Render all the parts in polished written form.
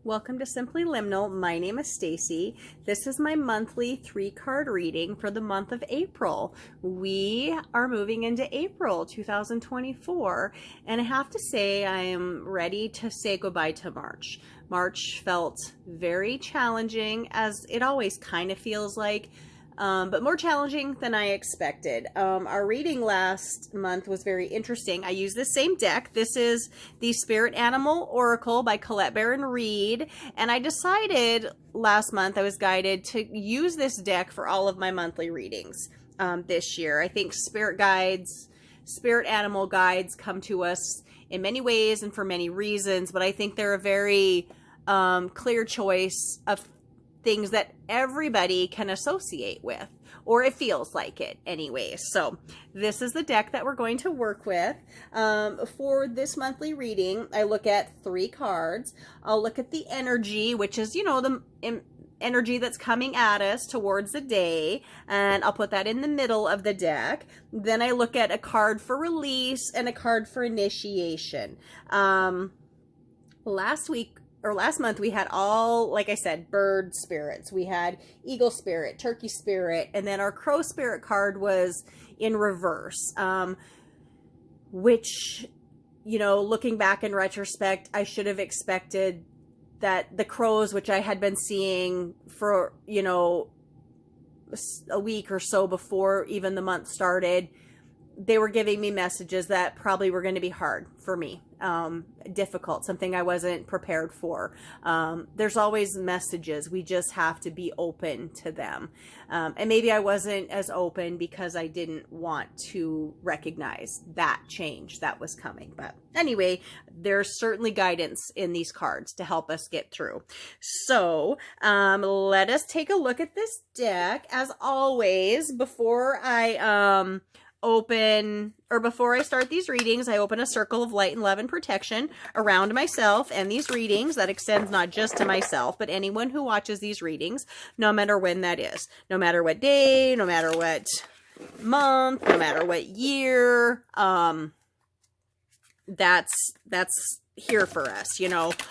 Welcome to Simply Liminal. My name is Stacy. This is my monthly 3-card reading for the month of April. We are moving into April 2024, and I have to say I am ready to say goodbye to March. March felt very challenging, as it always kind of feels like, but more challenging than I expected. Our reading last month was very interesting. I used the same deck. This is the Spirit Animal Oracle by Colette Baron Reed, and I decided last month I was guided to use this deck for all of my monthly readings this year. I think spirit guides, spirit animal guides come to us in many ways and for many reasons, but I think they're a very clear choice of things that everybody can associate with, or it feels like it anyway. So this is the deck that we're going to work with. For this monthly reading, I look at 3 cards. I'll look at the energy, which is, the energy that's coming at us towards the day, and I'll put that in the middle of the deck. Then I look at a card for release and a card for initiation. Last month we had all, like I said, bird spirits. We had eagle spirit, turkey spirit, and then our crow spirit card was in reverse, which, looking back in retrospect, I should have expected that the crows, which I had been seeing for, a week or so before even the month started, they were giving me messages that probably were going to be hard for me, difficult, something I wasn't prepared for. There's always messages. We just have to be open to them. And maybe I wasn't as open because I didn't want to recognize that change that was coming. But anyway, there's certainly guidance in these cards to help us get through. So let us take a look at this deck. As always, before I before I start these readings, I open a circle of light and love and protection around myself and these readings. That extends not just to myself, but anyone who watches these readings, no matter when that is, no matter what day, no matter what month, no matter what year. That's here for us,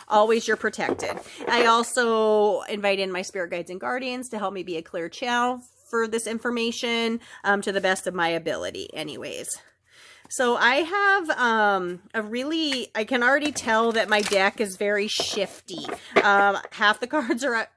always you're protected. I also invite in my spirit guides and guardians to help me be a clear channel for this information to the best of my ability anyways. So I have I can already tell that my deck is very shifty. Half the cards are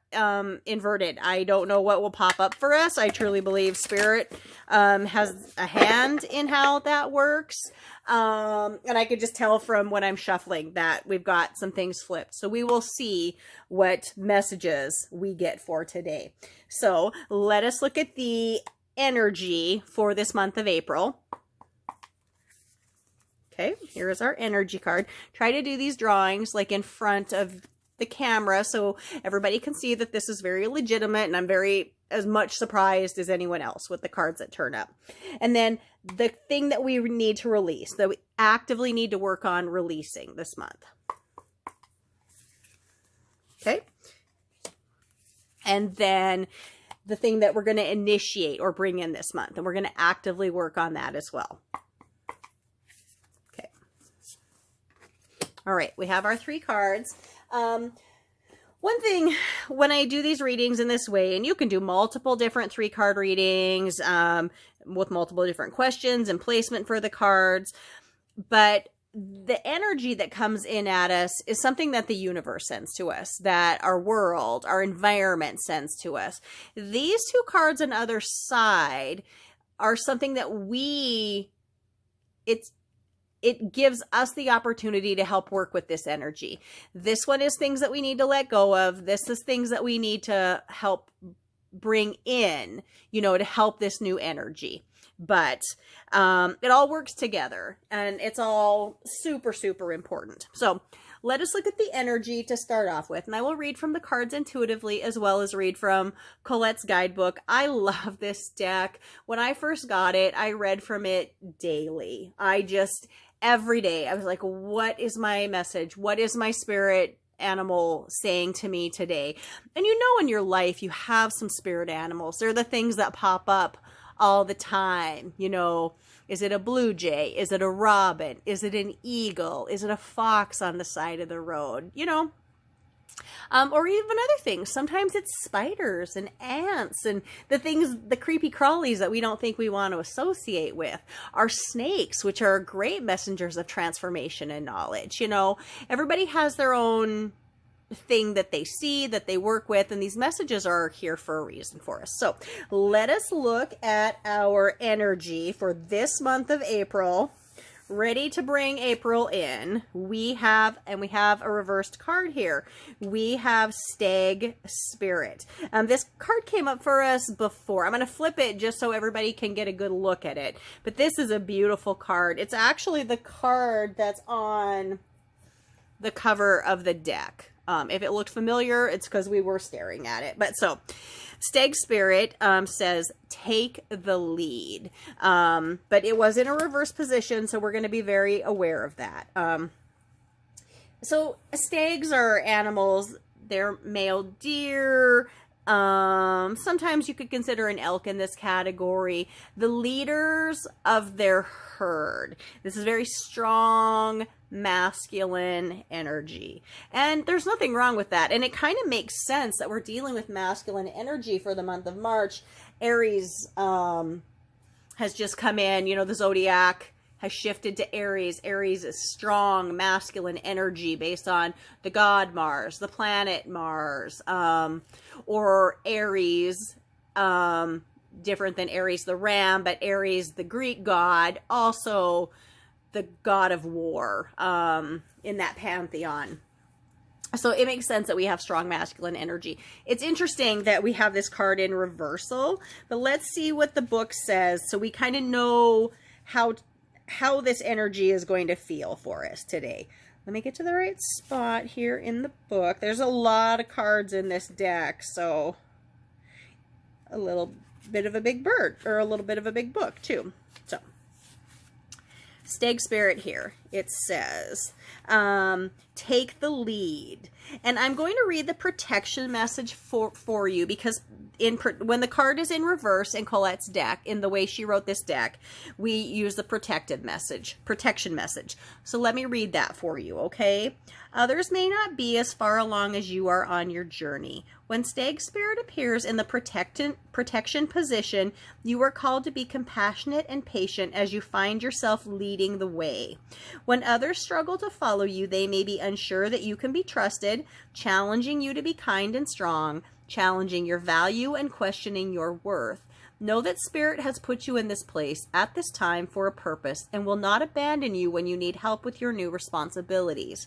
inverted. I don't know what will pop up for us. I truly believe Spirit has a hand in how that works. And I could just tell from when I'm shuffling that we've got some things flipped. So we will see what messages we get for today. So let us look at the energy for this month of April. Okay, here is our energy card. Try to do these drawings like in front of the camera so everybody can see that this is very legitimate, and I'm as much surprised as anyone else with the cards that turn up. And then the thing that we need to release, that we actively need to work on releasing this month. Okay. And then the thing that we're going to initiate or bring in this month, and we're going to actively work on that as well. Okay. All right, we have our 3 cards. One thing when I do these readings in this way, and you can do multiple different 3-card readings with multiple different questions and placement for the cards, but the energy that comes in at us is something that the universe sends to us, that our world, our environment sends to us. These 2 cards on the other side are something that it gives us the opportunity to help work with this energy. This one is things that we need to let go of. This is things that we need to help bring in, to help this new energy. But it all works together, and it's all super, super important. So let us look at the energy to start off with, and I will read from the cards intuitively as well as read from Colette's guidebook. I love this deck. When I first got it, I read from it daily. Every day, I was like, what is my message? What is my spirit animal saying to me today? And in your life, you have some spirit animals. They're the things that pop up all the time. Is it a blue jay? Is it a robin? Is it an eagle? Is it a fox on the side of the road? Or even other things. Sometimes it's spiders and ants and the things, the creepy crawlies that we don't think we want to associate with. Are snakes, which are great messengers of transformation and knowledge. You know, everybody has their own thing that they see, that they work with, and these messages are here for a reason for us. So let us look at our energy for this month of April. Ready to bring April in. We have a reversed card here. We have Stag Spirit. This card came up for us before. I'm going to flip it just so everybody can get a good look at it. But this is a beautiful card. It's actually the card that's on the cover of the deck. If it looked familiar, it's because we were staring at it. But so, Stag Spirit says, take the lead. But it was in a reverse position, so we're going to be very aware of that. So, stags are animals. They're male deer. Sometimes you could consider an elk in this category. The leaders of their herd. This is very strong, masculine energy. And there's nothing wrong with that. And it kind of makes sense that we're dealing with masculine energy for the month of March. Aries has just come in. You know, the zodiac has shifted to Aries. Aries is strong, masculine energy based on the god Mars, the planet Mars, or Aries, different than Aries the ram, but Aries the Greek god, also the god of war in that pantheon. So it makes sense that we have strong masculine energy. It's interesting that we have this card in reversal, but let's see what the book says so we kind of know how this energy is going to feel for us today. Let me get to the right spot here in the book. There's a lot of cards in this deck, so a little bit of a big bird, or a little bit of a big book too. So, Stag Spirit here, it says, take the lead. And I'm going to read the protection message for you because when the card is in reverse in Colette's deck, in the way she wrote this deck, we use the protection message. So let me read that for you, okay? Others may not be as far along as you are on your journey. When Stag Spirit appears in the protection position, you are called to be compassionate and patient as you find yourself leading the way. When others struggle to follow you, they may be unsure that you can be trusted, challenging you to be kind and strong, challenging your value and questioning your worth. Know that Spirit has put you in this place at this time for a purpose and will not abandon you when you need help with your new responsibilities.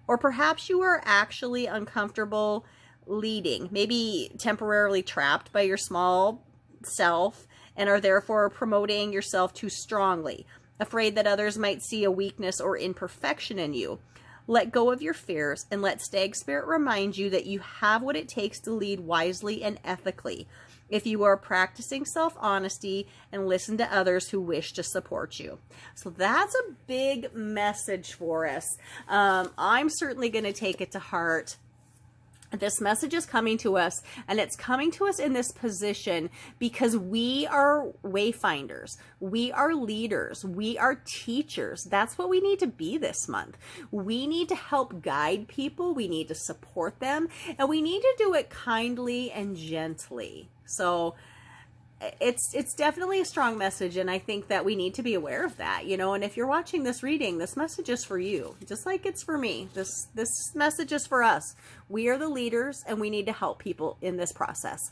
Or perhaps you are actually uncomfortable leading, maybe temporarily trapped by your small self and are therefore promoting yourself too strongly, afraid that others might see a weakness or imperfection in you. Let go of your fears and let Stag Spirit remind you that you have what it takes to lead wisely and ethically if you are practicing self-honesty and listen to others who wish to support you. So that's a big message for us. I'm certainly going to take it to heart. This message is coming to us, and it's coming to us in this position because we are wayfinders. We are leaders. We are teachers. That's what we need to be this month. We need to help guide people. We need to support them, and we need to do it kindly and gently. So it's definitely a strong message, and I think that we need to be aware of that, you know. And if you're watching this reading, this message is for you, just like it's for me. This message is for us. We are the leaders, and we need to help people in this process.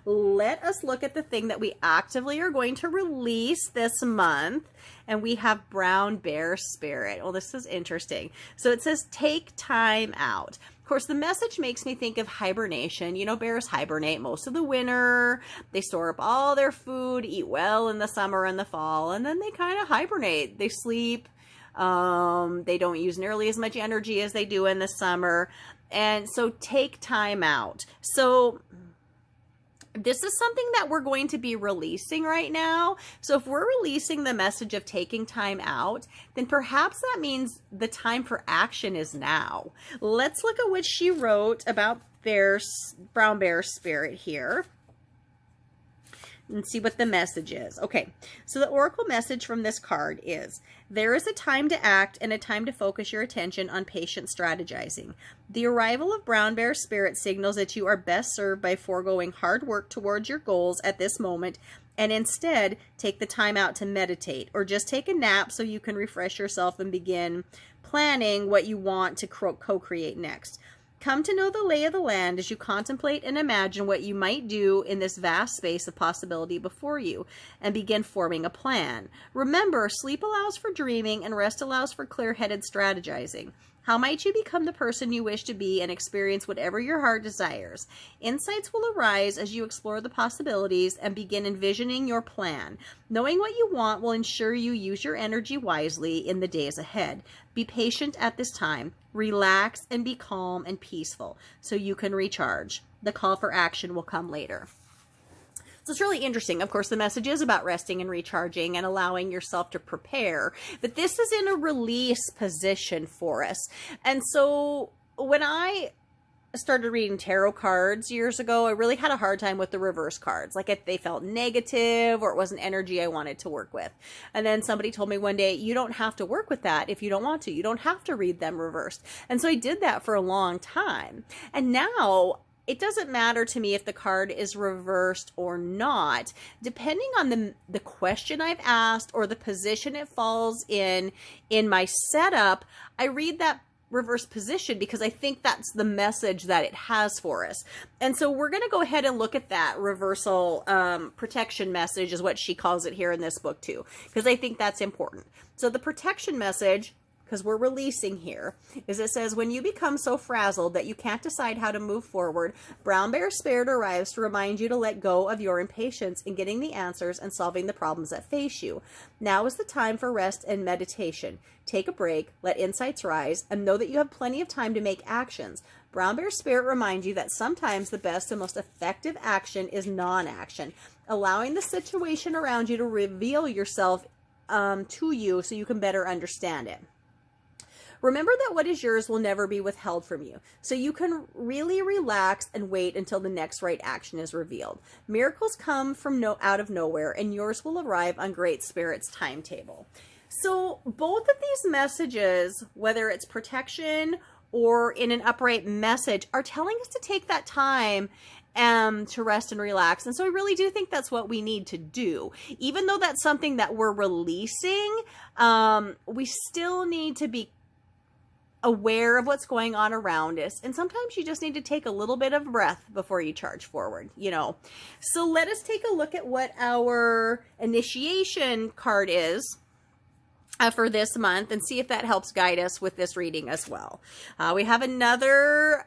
Let us look at the thing that we actively are going to release this month, and we have Brown Bear Spirit. Well, this is interesting. So it says, take time out. Of course, the message makes me think of hibernation. You know, bears hibernate most of the winter. They store up all their food, eat well in the summer and the fall, and then they kind of hibernate. They sleep. They don't use nearly as much energy as they do in the summer. And so take time out. So this is something that we're going to be releasing right now. So if we're releasing the message of taking time out, then perhaps that means the time for action is now. Let's look at what she wrote about Brown Bear Spirit here. and see what the message is. Okay, so the oracle message from this card is, there is a time to act and a time to focus your attention on patient strategizing. The arrival of Brown Bear Spirit signals that you are best served by foregoing hard work towards your goals at this moment and instead take the time out to meditate or just take a nap so you can refresh yourself and begin planning what you want to co-create next. Come to know the lay of the land as you contemplate and imagine what you might do in this vast space of possibility before you and begin forming a plan. Remember, sleep allows for dreaming and rest allows for clear-headed strategizing. How might you become the person you wish to be and experience whatever your heart desires? Insights will arise as you explore the possibilities and begin envisioning your plan. Knowing what you want will ensure you use your energy wisely in the days ahead. Be patient at this time. Relax and be calm and peaceful so you can recharge. The call for action will come later. So it's really interesting. Of course, the message is about resting and recharging and allowing yourself to prepare. But this is in a release position for us. And so when I started reading tarot cards years ago, I really had a hard time with the reverse cards. Like they felt negative or it wasn't energy I wanted to work with. And then somebody told me one day, you don't have to work with that if you don't want to. You don't have to read them reversed. And so I did that for a long time. And now it doesn't matter to me if the card is reversed or not. Depending on the question I've asked or the position it falls in my setup, I read that reverse position because I think that's the message that it has for us. And so we're going to go ahead and look at that reversal protection message is what she calls it here in this book too, because I think that's important. So the protection message, because we're releasing here, is it says, when you become so frazzled that you can't decide how to move forward, Brown Bear Spirit arrives to remind you to let go of your impatience in getting the answers and solving the problems that face you. Now is the time for rest and meditation. Take a break, let insights rise, and know that you have plenty of time to make actions. Brown Bear Spirit reminds you that sometimes the best and most effective action is non-action, allowing the situation around you to reveal yourself to you so you can better understand it. Remember that what is yours will never be withheld from you, so you can really relax and wait until the next right action is revealed. Miracles come from out of nowhere, and yours will arrive on Great Spirit's timetable. So both of these messages, whether it's protection or in an upright message, are telling us to take that time to rest and relax. And so I really do think that's what we need to do. Even though that's something that we're releasing, we still need to be aware of what's going on around us. And sometimes you just need to take a little bit of breath before you charge forward, you know. So let us take a look at what our initiation card is for this month and see if that helps guide us with this reading as well. We have another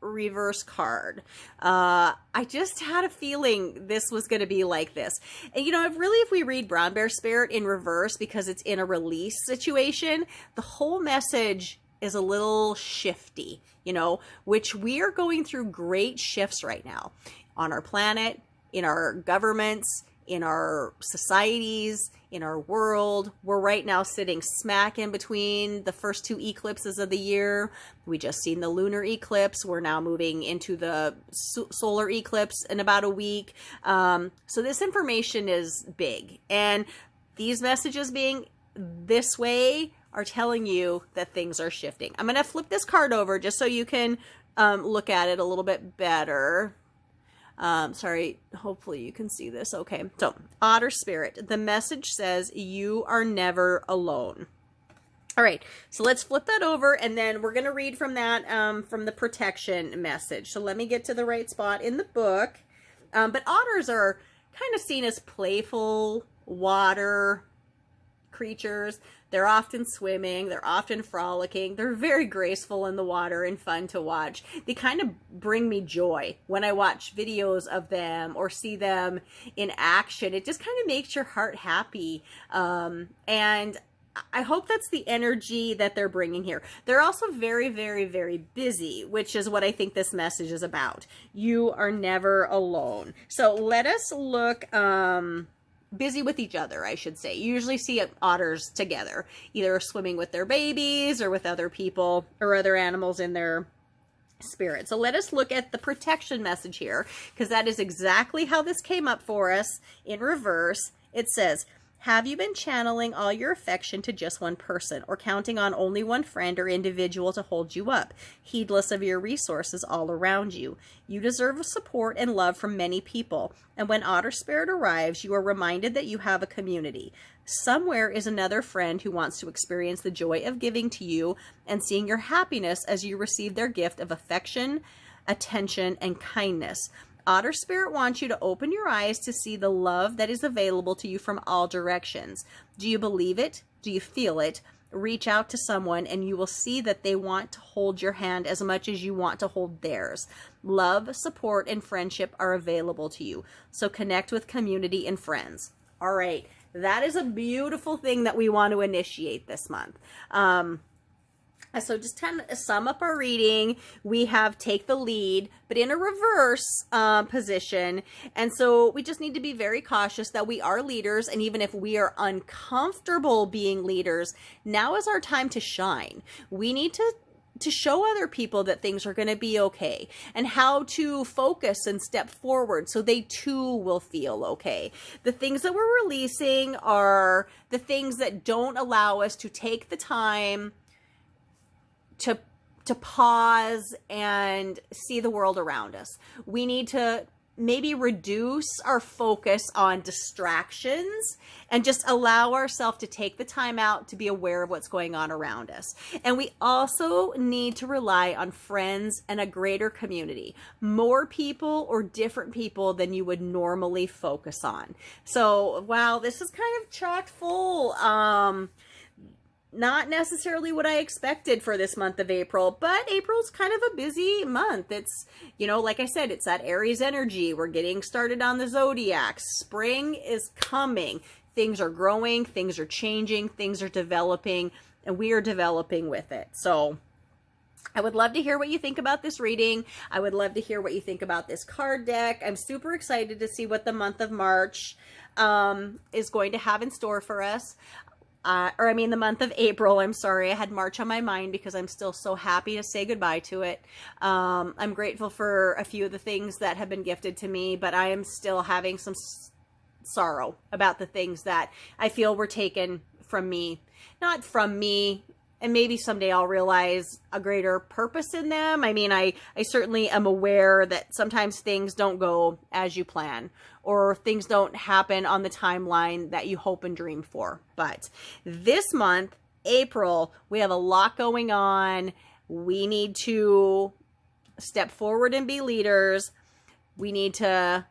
reverse card. I just had a feeling this was going to be like this. And you know, if we read Brown Bear Spirit in reverse because it's in a release situation, the whole message is a little shifty, you know, which we are going through great shifts right now on our planet, in our governments, in our societies, in our world. We're right now sitting smack in between the first two eclipses of the year. We just seen the lunar eclipse. We're now moving into the solar eclipse in about a week. So this information is big. And these messages being this way are telling you that things are shifting. I'm going to flip this card over just so you can look at it a little bit better. Sorry, hopefully you can see this. Okay, so Otter Spirit, the message says you are never alone. All right, so let's flip that over and then we're going to read from that, from the protection message. So let me get to the right spot in the book. But otters are kind of seen as playful water creatures. They're often swimming, they're often frolicking, they're very graceful in the water and fun to watch. They kind of bring me joy when I watch videos of them or see them in action. It just kind of makes your heart happy. And I hope that's the energy that they're bringing here. They're also very, very, very busy, which is what I think this message is about. You are never alone. So let us look, busy with each other, I should say. You usually see otters together, either swimming with their babies or with other people or other animals in their Spirit. So let us look at the protection message here, because that is exactly how this came up for us in reverse. It says, have you been channeling all your affection to just one person, or counting on only one friend or individual to hold you up, heedless of your resources all around you? You deserve support and love from many people, and when Otter Spirit arrives, you are reminded that you have a community. Somewhere is another friend who wants to experience the joy of giving to you and seeing your happiness as you receive their gift of affection, attention, and kindness. Otter Spirit wants you to open your eyes to see the love that is available to you from all directions. Do you believe it? Do you feel it? Reach out to someone and you will see that they want to hold your hand as much as you want to hold theirs. Love, support, and friendship are available to you. So connect with community and friends. All right. That is a beautiful thing that we want to initiate this month. So just to sum up our reading, we have take the lead, but in a reverse position. And so we just need to be very cautious that we are leaders. And even if we are uncomfortable being leaders, now is our time to shine. We need to show other people that things are going to be okay, and how to focus and step forward so they too will feel okay. The things that we're releasing are the things that don't allow us to take the time to pause and see the world around us. We need to maybe reduce our focus on distractions and just allow ourselves to take the time out to be aware of what's going on around us. And we also need to rely on friends and a greater community, more people or different people than you would normally focus on. So, wow, this is kind of chock full. Not necessarily what I expected for this month of April, but April's kind of a busy month. It's, you know, like I said, it's that Aries energy. We're getting started on the zodiac. Spring is coming. Things are growing, things are changing, things are developing, and we are developing with it. So I would love to hear what you think about this reading. I would love to hear what you think about this card deck. I'm super excited to see what the month of March is going to have in store for us. The month of April. I'm sorry, I had March on my mind because I'm still so happy to say goodbye to it. I'm grateful for a few of the things that have been gifted to me, but I am still having some sorrow about the things that I feel were taken from me. Not from me, and maybe someday I'll realize a greater purpose in them. I mean, I certainly am aware that sometimes things don't go as you plan, or things don't happen on the timeline that you hope and dream for. But this month, April, we have a lot going on. We need to step forward and be leaders. We need to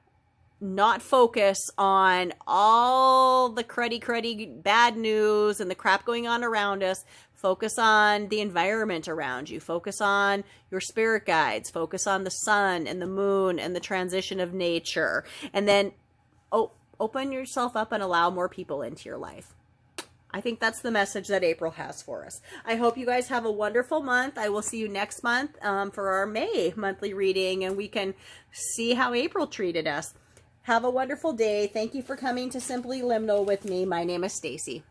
not focus on all the cruddy bad news and the crap going on around us. Focus on the environment around you. Focus on your spirit guides. Focus on the sun and the moon and the transition of nature. And then open yourself up and allow more people into your life. I think that's the message that April has for us. I hope you guys have a wonderful month. I will see you next month for our May monthly reading, and we can see how April treated us. Have a wonderful day. Thank you for coming to Simply Liminal with me. My name is Stacy.